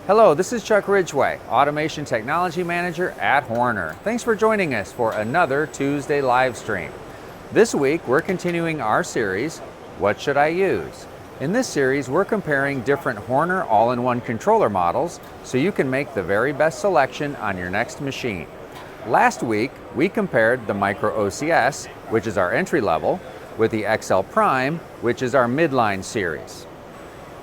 Hello, this is Chuck Ridgway, Automation Technology Manager at Horner. Thanks for joining us for another Tuesday live stream. This week, we're continuing our series, What Should I Use? In this series, we're comparing different Horner All-in-one Controller models so you can make the very best selection on your next machine. Last week, we compared the Micro OCS, which is our entry level, with the XL Prime, which is our midline series.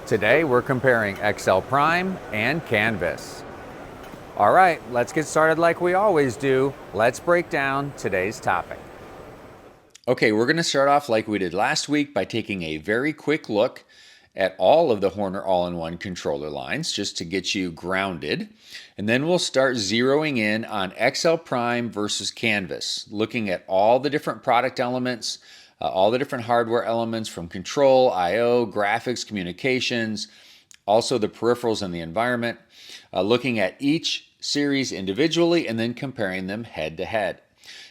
Today we're comparing XL Prime and Canvas. All right, let's get started like we always do. Let's break down today's topic. Okay, we're going to start off like we did last week by taking a very quick look at all of the Horner All-in-one Controller lines just to get you grounded. And then we'll start zeroing in on XL Prime versus Canvas, looking at all the different product elements, all the different hardware elements from control, I/O, graphics, communications, also the peripherals and the environment, looking at each series individually and then comparing them head to head.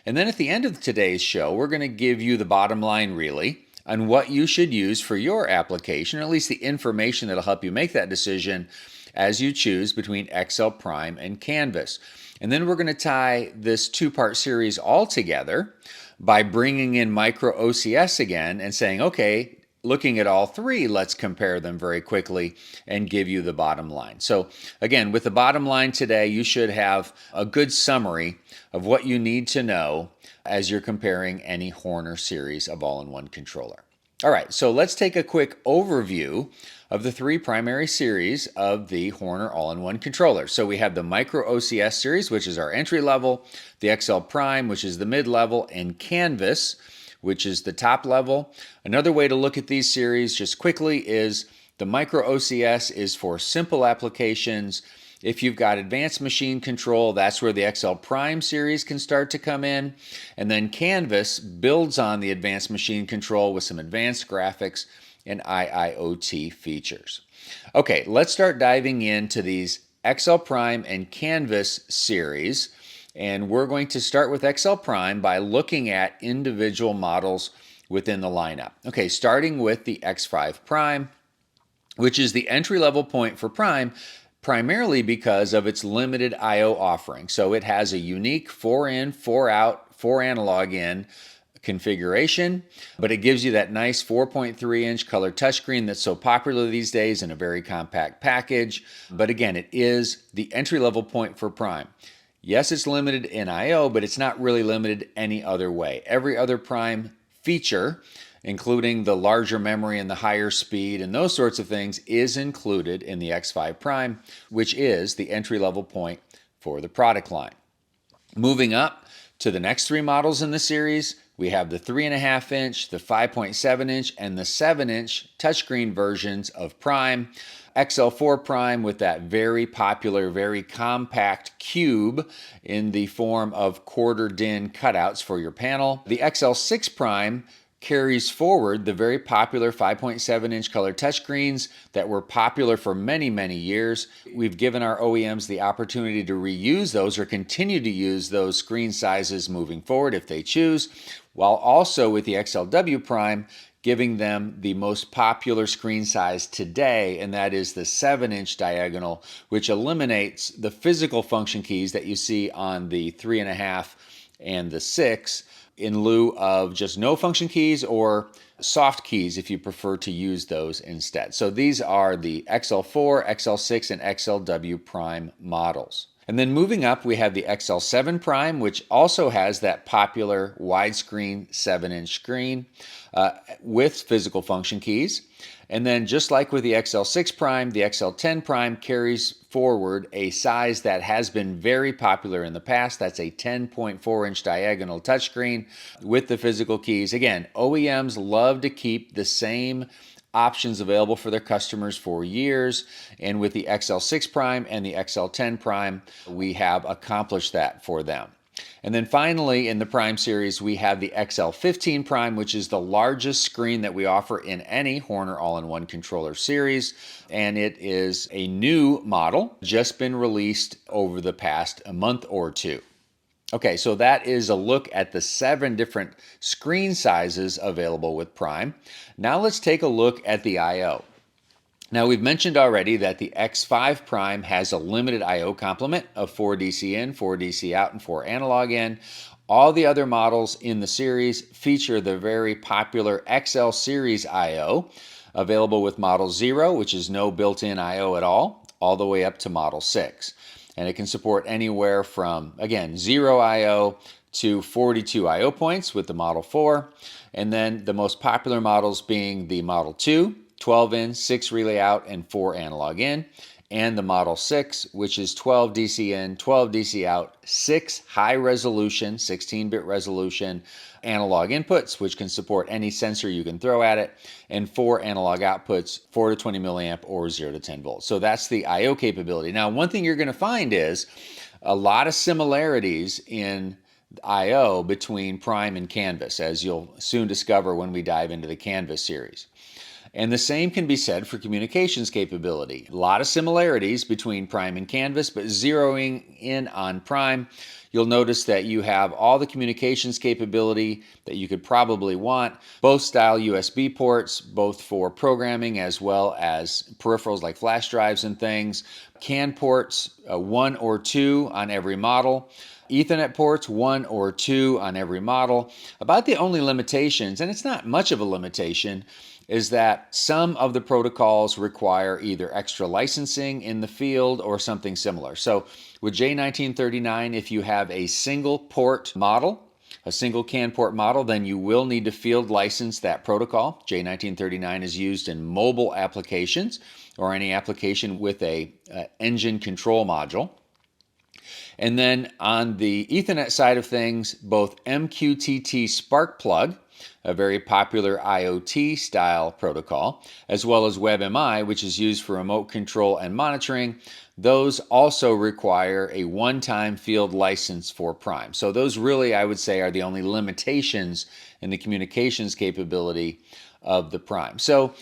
And then at the end of today's show, we're going to give you the bottom line really on what you should use for your application, or at least the information that'll help you make that decision as you choose between XL Prime and Canvas. And then we're going to tie this two-part series all together by bringing in Micro OCS again and saying, okay, looking at all three, let's compare them very quickly and give you the bottom line. So again, with the bottom line today, you should have a good summary of what you need to know as you're comparing any Horner series of all-in-one controller. All right, so let's take a quick overview of the three primary series of the Horner All-in-one Controller. So we have the Micro OCS series, which is our entry level, the XL Prime, which is the mid-level, and Canvas, which is the top level. Another way to look at these series just quickly is the Micro OCS is for simple applications. If you've got advanced machine control, that's where the XL Prime series can start to come in. And then Canvas builds on the advanced machine control with some advanced graphics and IIoT features. Okay, let's start diving into these XL Prime and Canvas series. And we're going to start with XL Prime by looking at individual models within the lineup. Okay, starting with the X5 Prime, which is the entry-level point for Prime, primarily because of its limited I/O offering. So it has a unique 4-in, 4-out, 4-analog in configuration, but it gives you that nice 4.3-inch color touchscreen that's so popular these days in a very compact package. But again, it is the entry-level point for Prime. Yes, it's limited in I/O, but it's not really limited any other way. Every other Prime feature, including the larger memory and the higher speed and those sorts of things, is included in the X5 Prime, which is the entry-level point for the product line. Moving up to the next three models in the series, we have the 3.5-inch, the 5.7-inch, and the 7-inch touchscreen versions of Prime. XL4 Prime with that very popular, very compact cube in the form of quarter DIN cutouts for your panel. The XL6 Prime carries forward the very popular 5.7-inch color touchscreens that were popular for many, many years. We've given our OEMs the opportunity to reuse those or continue to use those screen sizes moving forward if they choose, while also with the XLW Prime giving them the most popular screen size today, and that is the 7-inch diagonal, which eliminates the physical function keys that you see on the 3.5 and the 6 in lieu of just no function keys or soft keys if you prefer to use those instead. So these are the XL4, XL6, and XLW Prime models. And then moving up, we have the XL7 Prime, which also has that popular widescreen 7-inch screen with physical function keys. And then just like with the XL6 Prime, the XL10 Prime carries forward a size that has been very popular in the past. That's a 10.4-inch diagonal touchscreen with the physical keys. Again, OEMs love to keep the same options available for their customers for years, and with the XL6 Prime and the XL10 Prime, we have accomplished that for them. And then finally, in the Prime series, we have the XL15 Prime, which is the largest screen that we offer in any Horner All-in-one Controller series, and it is a new model, just been released over the past month or two. Okay, so that is a look at the 7 different screen sizes available with Prime. Now let's take a look at the I/O. Now, we've mentioned already that the X5 Prime has a limited I/O complement of 4 DC in, 4 DC out, and 4 analog in. All the other models in the series feature the very popular XL series I/O, available with Model 0, which is no built-in I/O at all the way up to Model 6. And it can support anywhere from, again, 0 I/O to 42 I/O points with the Model 4. And then the most popular models being the Model 2, 12 in, 6 relay out, and 4 analog in, and the Model 6, which is 12 DC in, 12 DC out, 6 high resolution, 16-bit resolution analog inputs, which can support any sensor you can throw at it, and 4 analog outputs, 4 to 20 milliamp or 0 to 10 volts. So that's the I/O capability. Now, one thing you're going to find is a lot of similarities in I/O between Prime and Canvas, as you'll soon discover when we dive into the Canvas series. And the same can be said for communications capability. A lot of similarities between Prime and Canvas, but zeroing in on Prime, you'll notice that you have all the communications capability that you could probably want, both style USB ports, both for programming as well as peripherals like flash drives and things, CAN ports, 1 or 2 on every model, Ethernet ports, 1 or 2 on every model. About the only limitations, and it's not much of a limitation, is that some of the protocols require either extra licensing in the field or something similar. So with J1939, if you have a single port model, a single CAN port model, then you will need to field license that protocol. J1939 is used in mobile applications or any application with a engine control module. And then on the Ethernet side of things, both MQTT Spark Plug, a very popular IoT style protocol, as well as WebMI, which is used for remote control and monitoring, those also require a one-time field license for Prime. So those really, I would say, are the only limitations in the communications capability of the Prime. So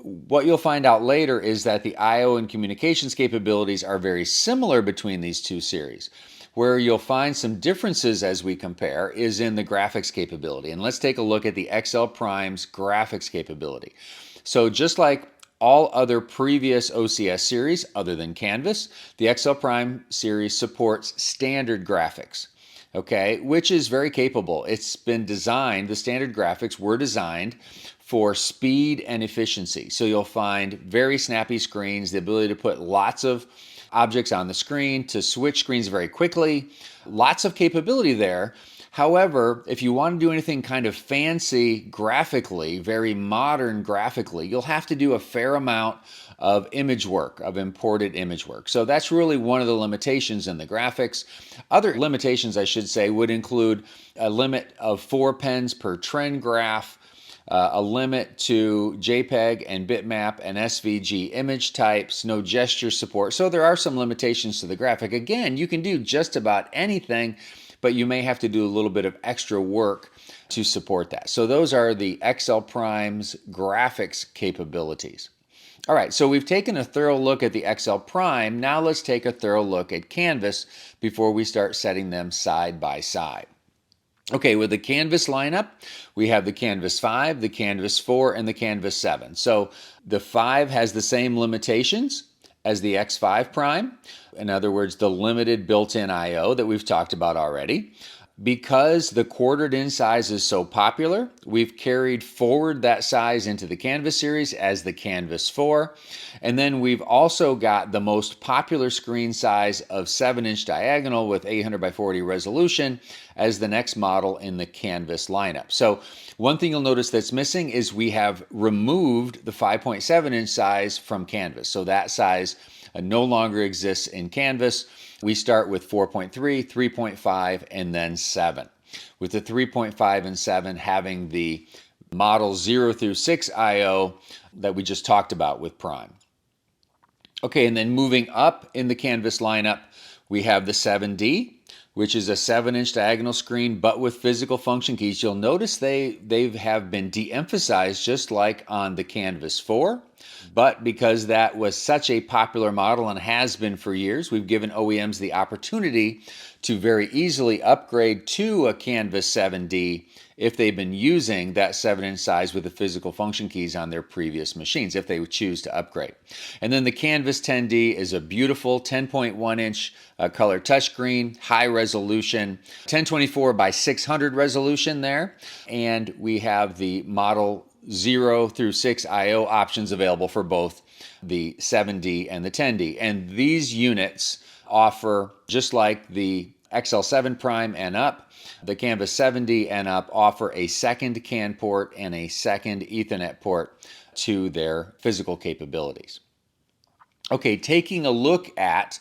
what you'll find out later is that the I/O and communications capabilities are very similar between these two series. Where you'll find some differences as we compare is in the graphics capability. And let's take a look at the XL Prime's graphics capability. So just like all other previous OCS series other than Canvas, the XL Prime series supports standard graphics, okay, which is very capable. It's been designed, the standard graphics were designed for speed and efficiency. So you'll find very snappy screens, the ability to put lots of objects on the screen, to switch screens very quickly, lots of capability there. However, if you want to do anything kind of fancy graphically, very modern graphically, you'll have to do a fair amount of image work, of imported image work. So that's really one of the limitations in the graphics. Other limitations, I should say, would include a limit of 4 pens per trend graph, a limit to JPEG and bitmap and SVG image types, no gesture support. So there are some limitations to the graphic. Again, you can do just about anything, but you may have to do a little bit of extra work to support that. So those are the XL Prime's graphics capabilities. All right, so we've taken a thorough look at the XL Prime. Now let's take a thorough look at Canvas before we start setting them side by side. Okay, with the Canvas lineup, we have the Canvas 5, the Canvas 4, and the Canvas 7. So the 5 has the same limitations as the X5 Prime. In other words, the limited built-in I/O that we've talked about already. Because the quartered-in size is so popular, we've carried forward that size into the Canvas series as the Canvas 4. And then we've also got the most popular screen size of 7-inch diagonal with 800 by 40 resolution as the next model in the Canvas lineup. So one thing you'll notice that's missing is we have removed the 5.7-inch size from Canvas. So that size no longer exists in Canvas. We start with 4.3, 3.5, and then 7. With the 3.5 and 7 having the model 0 through 6 I/O that we just talked about with Prime. Okay, and then moving up in the Canvas lineup, we have the 7D, which is a 7-inch diagonal screen, but with physical function keys. You'll notice they have been de-emphasized just like on the Canvas 4. But because that was such a popular model and has been for years, we've given OEMs the opportunity to very easily upgrade to a Canvas 7D if they've been using that 7-inch size with the physical function keys on their previous machines, if they would choose to upgrade. And then the Canvas 10D is a beautiful 10.1-inch color touchscreen, high resolution, 1024 by 600 resolution there. And we have the model 0 through 6 I/O options available for both the 7D and the 10D. And these units offer, just like the XL7 Prime and up, the Canvas 7D and up offer a second CAN port and a second Ethernet port to their physical capabilities. Okay, taking a look at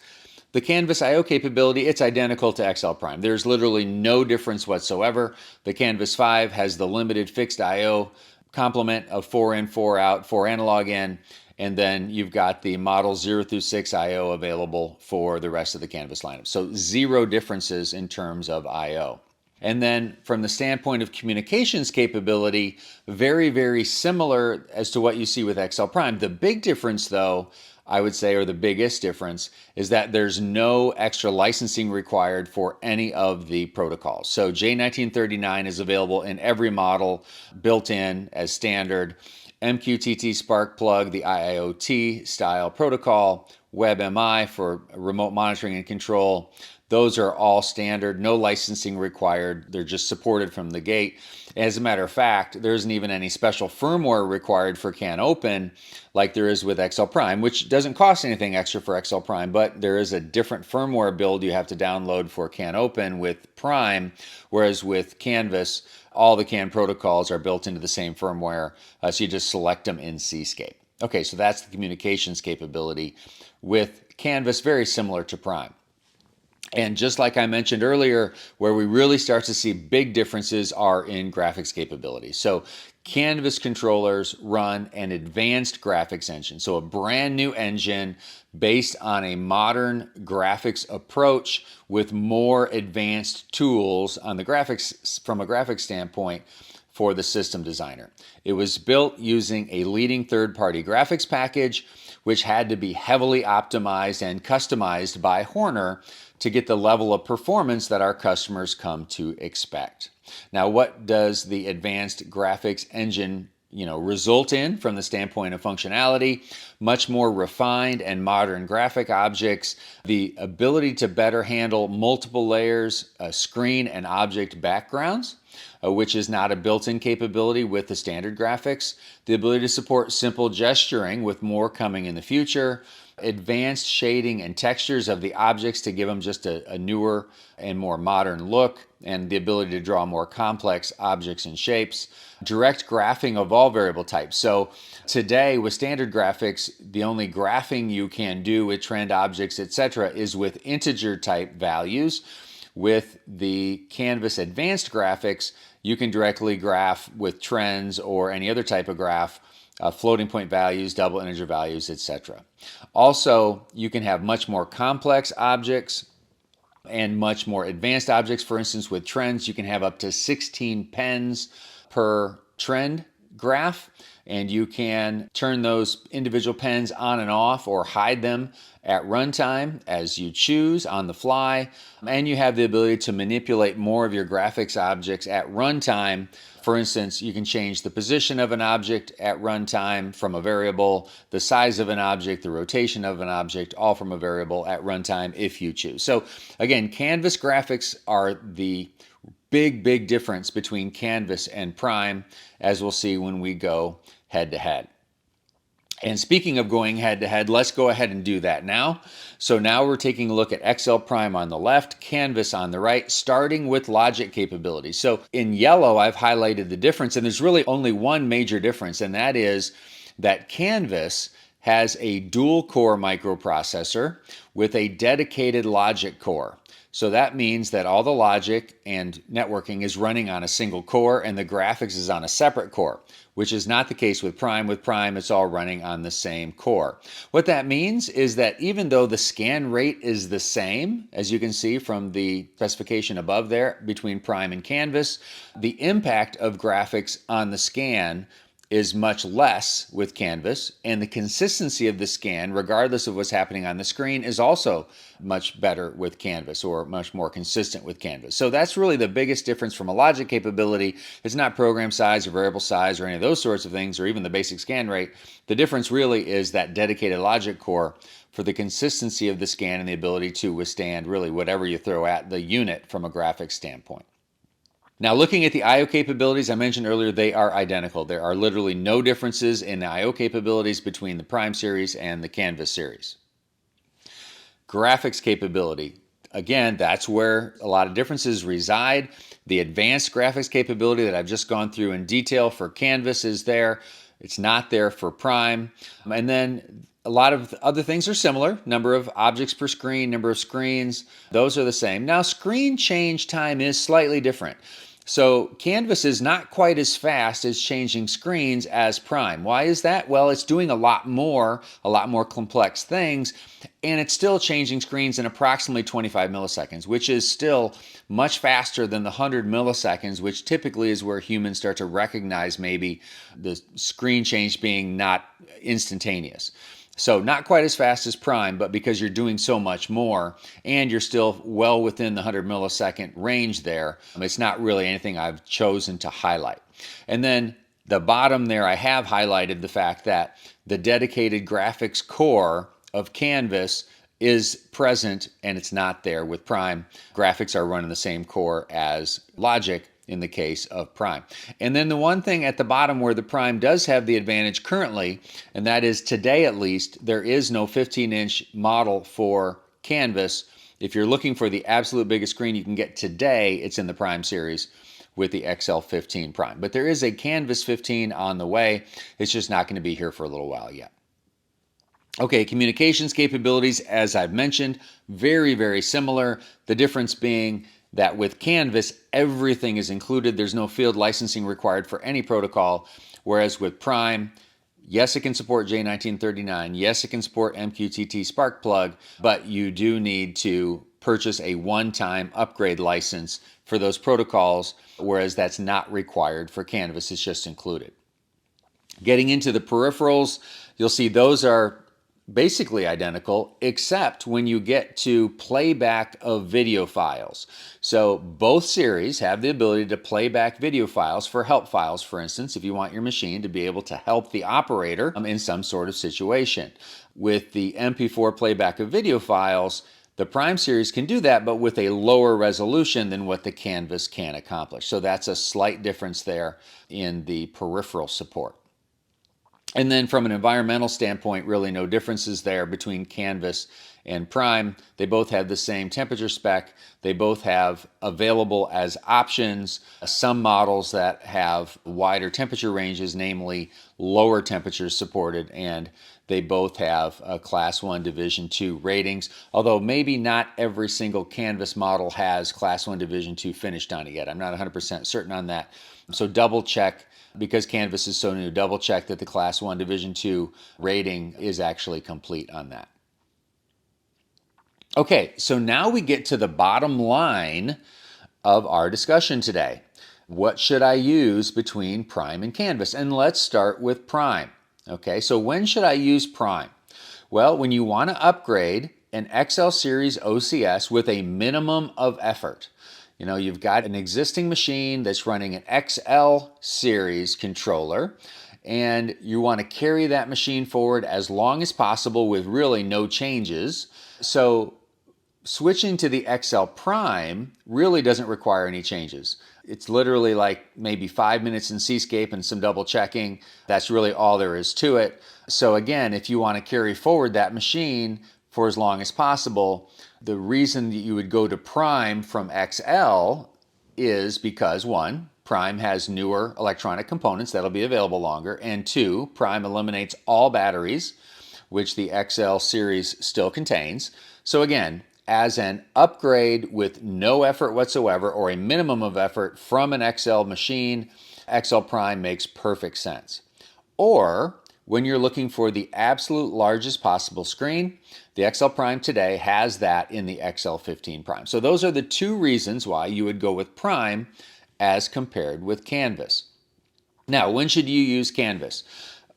the Canvas I/O capability, it's identical to XL Prime. There's literally no difference whatsoever. The Canvas 5 has the limited fixed I/O complement of 4 in, 4 out, 4 analog in, and then you've got the model 0 through 6 I/O available for the rest of the Canvas lineup. So zero differences in terms of I/O. And then from the standpoint of communications capability, very, very similar as to what you see with XL Prime. The big difference though, I would say, or the biggest difference, is that there's no extra licensing required for any of the protocols. So J1939 is available in every model, built in as standard. MQTT Spark Plug, the IIoT style protocol, WebMI for remote monitoring and control. Those are all standard, no licensing required. They're just supported from the gate. As a matter of fact, there isn't even any special firmware required for CAN Open like there is with XL Prime, which doesn't cost anything extra for XL Prime, but there is a different firmware build you have to download for CAN Open with Prime, whereas with Canvas, all the CAN protocols are built into the same firmware, so you just select them in Cscape. Okay, so that's the communications capability with Canvas, very similar to Prime. And just like I mentioned earlier, where we really start to see big differences are in graphics capability. So Canvas controllers run an advanced graphics engine. So a brand new engine based on a modern graphics approach with more advanced tools on the graphics from a graphics standpoint for the system designer. It was built using a leading third-party graphics package, which had to be heavily optimized and customized by Horner to get the level of performance that our customers come to expect. Now, what does the advanced graphics engine result in from the standpoint of functionality? Much more refined and modern graphic objects, the ability to better handle multiple layers, screen and object backgrounds, which is not a built-in capability with the standard graphics, the ability to support simple gesturing with more coming in the future, advanced shading and textures of the objects to give them just a newer and more modern look, and the ability to draw more complex objects and shapes, direct graphing of all variable types. So today with standard graphics, the only graphing you can do with trend objects, etc., is with integer type values. With the Canvas advanced graphics, you can directly graph with trends or any other type of graph, floating point values, double integer values, etc. Also, you can have much more complex objects and much more advanced objects. For instance, with trends, you can have up to 16 pens per trend graph, and you can turn those individual pens on and off or hide them at runtime as you choose on the fly. And you have the ability to manipulate more of your graphics objects at runtime. For instance, you can change the position of an object at runtime from a variable, the size of an object, the rotation of an object, all from a variable at runtime if you choose. So again, Canvas graphics are the big difference between Canvas and Prime, as we'll see when we go head-to-head. And speaking of going head-to-head, let's go ahead and do that now. So now we're taking a look at XL Prime on the left, Canvas on the right, starting with logic capabilities. So in yellow, I've highlighted the difference, and there's really only one major difference, and that is that Canvas has a dual-core microprocessor with a dedicated logic core. So that means that all the logic and networking is running on a single core and the graphics is on a separate core, which is not the case with Prime. With Prime, it's all running on the same core. What that means is that even though the scan rate is the same, as you can see from the specification above there between Prime and Canvas, the impact of graphics on the scan is much less with Canvas, and the consistency of the scan, regardless of what's happening on the screen, is also much better with Canvas, or much more consistent with Canvas. So that's really the biggest difference from a logic capability. It's not program size or variable size or any of those sorts of things, or even the basic scan rate. The difference really is that dedicated logic core for the consistency of the scan and the ability to withstand really whatever you throw at the unit from a graphics standpoint. Now, looking at the I/O capabilities, I mentioned earlier, they are identical. There are literally no differences in the I/O capabilities between the Prime series and the Canvas series. Graphics capability. Again, that's where a lot of differences reside. The advanced graphics capability that I've just gone through in detail for Canvas is there. It's not there for Prime. And then a lot of other things are similar. Number of objects per screen, number of screens, those are the same. Now, screen change time is slightly different. So Canvas is not quite as fast as changing screens as Prime. Why is that? Well, it's doing a lot more complex things, and it's still changing screens in approximately 25 milliseconds, which is still much faster than the 100 milliseconds, which typically is where humans start to recognize maybe the screen change being not instantaneous. So not quite as fast as Prime, but because you're doing so much more and you're still well within the 100 millisecond range there, it's not really anything I've chosen to highlight. And then the bottom there, I have highlighted the fact that the dedicated graphics core of Canvas is present, and it's not there with Prime. Graphics are running the same core as Logic in the case of Prime. And then the one thing at the bottom where the Prime does have the advantage currently, and that is today at least, there is no 15-inch model for Canvas. If you're looking for the absolute biggest screen you can get today, it's in the Prime series with the XL15 Prime. But there is a Canvas 15 on the way. It's just not going to be here for a little while yet. Okay, communications capabilities, as I've mentioned, very, very similar. The difference being that with Canvas, everything is included. There's no field licensing required for any protocol, whereas with Prime, yes, it can support J1939. Yes, it can support MQTT Spark Plug, but you do need to purchase a one-time upgrade license for those protocols, whereas that's not required for Canvas. It's just included. Getting into the peripherals, you'll see those are basically identical, except when you get to playback of video files. So both series have the ability to play back video files for help files, for instance, if you want your machine to be able to help the operator in some sort of situation. With the MP4 playback of video files, the Prime series can do that, but with a lower resolution than what the Canvas can accomplish. So that's a slight difference there in the peripheral support. And then from an environmental standpoint, really no differences there between Canvas and Prime. They both have the same temperature spec. They both have available as options some models that have wider temperature ranges, namely lower temperatures supported, and they both have Class 1 Division 2 ratings, although maybe not every single Canvas model has Class 1 Division 2 finished on it yet. I'm not 100% certain on that. So double check, because Canvas is so new, double check that the Class 1 Division 2 rating is actually complete on that. Okay, so now we get to the bottom line of our discussion today. What should I use between Prime and Canvas? And let's start with Prime. Okay, so when should I use Prime? Well, when you want to upgrade an XL Series OCS with a minimum of effort. You know, you've got an existing machine that's running an XL Series controller, and you want to carry that machine forward as long as possible with really no changes. So switching to the XL Prime really doesn't require any changes. It's literally like maybe 5 minutes in Seascape and some double checking. That's really all there is to it. So again, if you want to carry forward that machine for as long as possible, the reason that you would go to Prime from XL is because, one, Prime has newer electronic components that'll be available longer, and two, Prime eliminates all batteries, which the XL series still contains. So again, as an upgrade with no effort whatsoever, or a minimum of effort from an XL machine, XL Prime makes perfect sense. Or when you're looking for the absolute largest possible screen, the XL Prime today has that in the XL15 Prime. So those are the two reasons why you would go with Prime as compared with Canvas. Now, when should you use Canvas?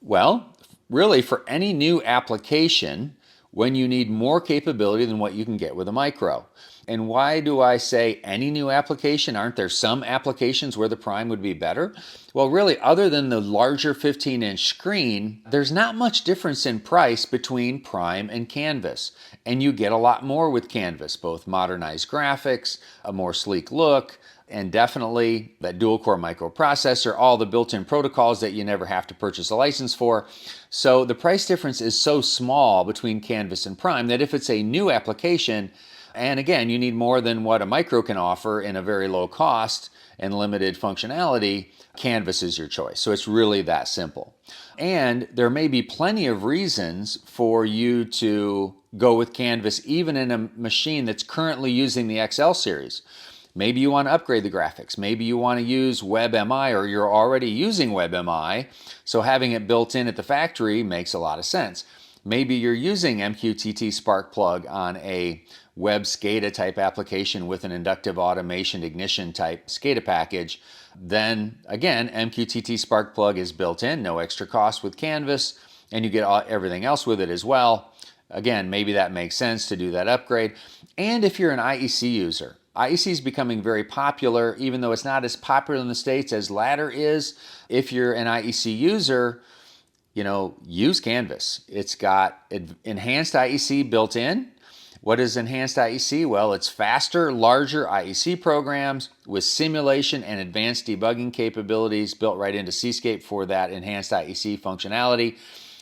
Well, really for any new application when you need more capability than what you can get with a micro. And why do I say any new application? Aren't there some applications where the Prime would be better? Well, really, other than the larger 15-inch screen, there's not much difference in price between Prime and Canvas. And you get a lot more with Canvas, both modernized graphics, a more sleek look, and definitely that dual-core microprocessor, all the built-in protocols that you never have to purchase a license for. So the price difference is so small between Canvas and Prime that if it's a new application, and again, you need more than what a micro can offer in a very low cost and limited functionality, Canvas is your choice. So it's really that simple. And there may be plenty of reasons for you to go with Canvas even in a machine that's currently using the XL series. Maybe you want to upgrade the graphics. Maybe you want to use WebMI, or you're already using WebMI, so having it built in at the factory makes a lot of sense. Maybe you're using MQTT Spark Plug on a web SCADA type application with an inductive automation ignition type SCADA package. Then again, MQTT Spark Plug is built in, no extra cost with Canvas, and you get everything else with it as well. Again, maybe that makes sense to do that upgrade. And if you're an IEC user, IEC is becoming very popular, even though it's not as popular in the States as Ladder is. If you're an IEC user, use Canvas. It's got enhanced IEC built in. What is enhanced IEC? Well, it's faster, larger IEC programs with simulation and advanced debugging capabilities built right into Seascape for that enhanced IEC functionality.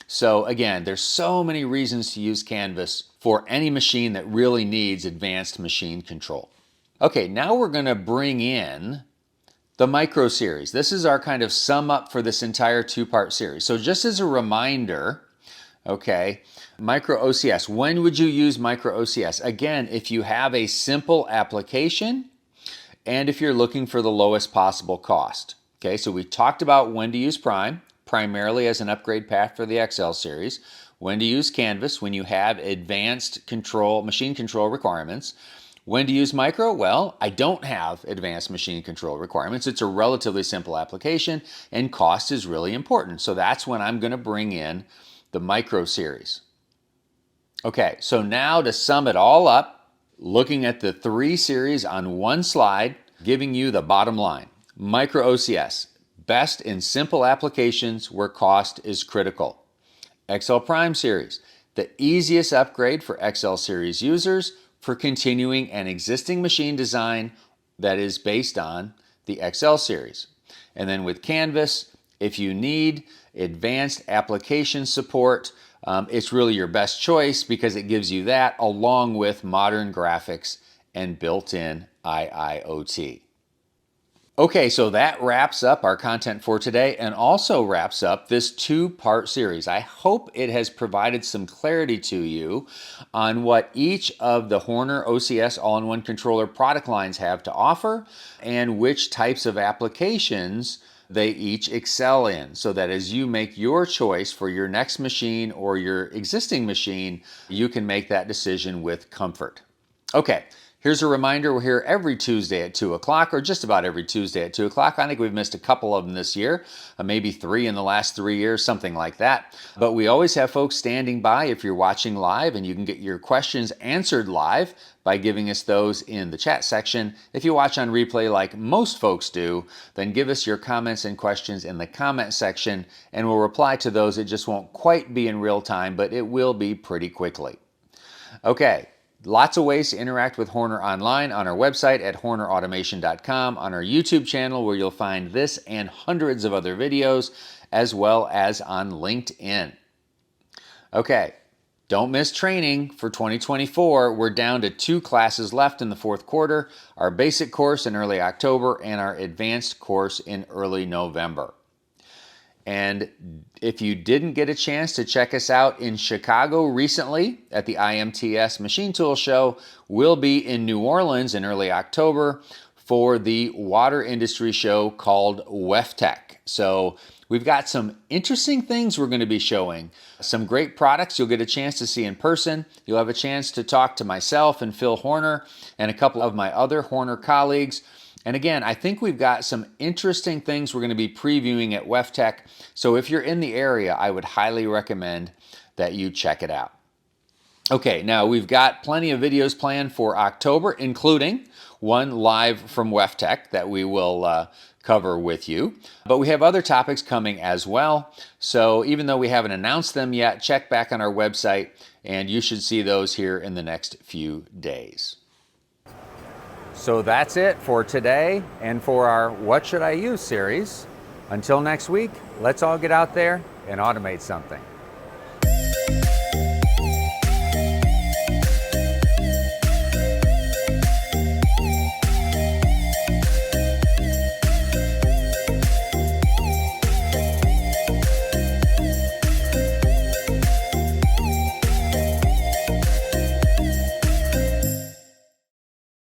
So again, there's so many reasons to use Canvas for any machine that really needs advanced machine control. Okay, now we're going to bring in the Micro series. This is our kind of sum up for this entire two-part series. So just as a reminder, okay, Micro OCS. When would you use Micro OCS? Again, if you have a simple application and if you're looking for the lowest possible cost. Okay, so we talked about when to use Prime, primarily as an upgrade path for the XL series. When to use Canvas, when you have advanced control, machine control requirements. When to use Micro? Well, I don't have advanced machine control requirements. It's a relatively simple application and cost is really important. So that's when I'm going to bring in the Micro series. Okay, so now to sum it all up, looking at the three series on one slide, giving you the bottom line. Micro OCS, best in simple applications where cost is critical. XL Prime series, the easiest upgrade for XL series users for continuing an existing machine design that is based on the XL series. And then with Canvas, if you need advanced application support, it's really your best choice because it gives you that along with modern graphics and built-in IIoT. Okay, so that wraps up our content for today and also wraps up this two-part series. I hope it has provided some clarity to you on what each of the Horner OCS All-in-one Controller product lines have to offer and which types of applications they each excel in, so that as you make your choice for your next machine or your existing machine, you can make that decision with comfort. Okay. Here's a reminder, we're here every Tuesday at 2 o'clock, or just about every Tuesday at 2 o'clock. I think we've missed a couple of them this year, maybe 3 in the last 3 years, something like that. But we always have folks standing by if you're watching live, and you can get your questions answered live by giving us those in the chat section. If you watch on replay like most folks do, then give us your comments and questions in the comment section, and we'll reply to those. It just won't quite be in real time, but it will be pretty quickly. Okay. Lots of ways to interact with Horner online on our website at hornerautomation.com, on our YouTube channel where you'll find this and hundreds of other videos, as well as on LinkedIn. Okay, don't miss training for 2024. We're down to 2 classes left in the fourth quarter, our basic course in early October and our advanced course in early November. And if you didn't get a chance to check us out in Chicago recently at the IMTS Machine Tool Show, we'll be in New Orleans in early October for the water industry show called WEFTEC. So we've got some interesting things we're going to be showing. Some great products you'll get a chance to see in person. You'll have a chance to talk to myself and Phil Horner and a couple of my other Horner colleagues. And again, I think we've got some interesting things we're going to be previewing at WEFTEC. So if you're in the area, I would highly recommend that you check it out. Okay, now we've got plenty of videos planned for October, including one live from WEFTEC that we will cover with you. But we have other topics coming as well. So even though we haven't announced them yet, check back on our website and you should see those here in the next few days. So that's it for today and for our What Should I Use series. Until next week, let's all get out there and automate something.